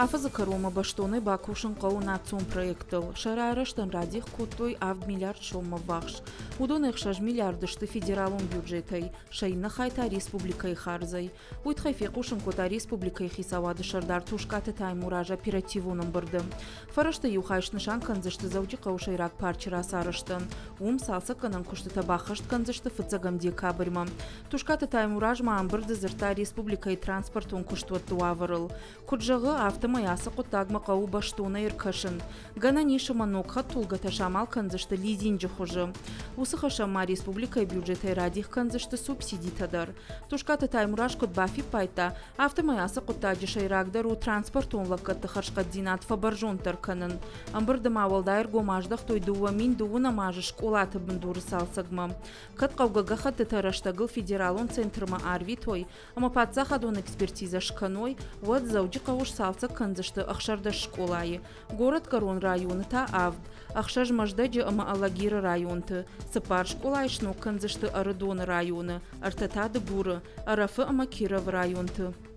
Афазы Карома баштоны Бакушин Каунацун проектыл. Шарайраштан радих куттой 2 миллиард шома вахш. Удон 6 миллиардышты федералун бюджетай. Шайна хайта республикай харзай. Уйтхайфи кушин кота республикай хисавады шардар тушкаты таймураж оперативуным бырды. Фарашты юхайшнышан канзышты зауджи каушайрак парчера сарыштын. Салса канан кушты табахашт канзышты фыцагам декабрьма. Тушкаты таймураж маан бырды зырта республикай транспортун куштуатту авырыл. Куджагы автомаясы кутагма кау баштуна иркашын. Гана нишыма нокха тулгата шамал канзышты лизинджи хужы. Усыха шама республикай бюджетай радих канзышты субсидитадар. Тушкаты таймураж кут бафи пайта автомаясы кутаджи шайрагдару транспортун лаккаты харшкадзинат фабаржун тарканын. Амбырдым авалдайр гомаждах тойдуа мин дуына мажыш кулаты бындуры салсагма. Кат каугага хаты тараштагыл федералун центрма арви той, ама патсахадун экспертиза шканой, вот зауджи кауш салса канзышты ахшарда школайы. Город Карон районы та авд. Ахшаж маждаджи ама Алагира районты. Сыпар школайшну канзышты Арыдоны районы. Артатады буры. Арафы ама Киров районты.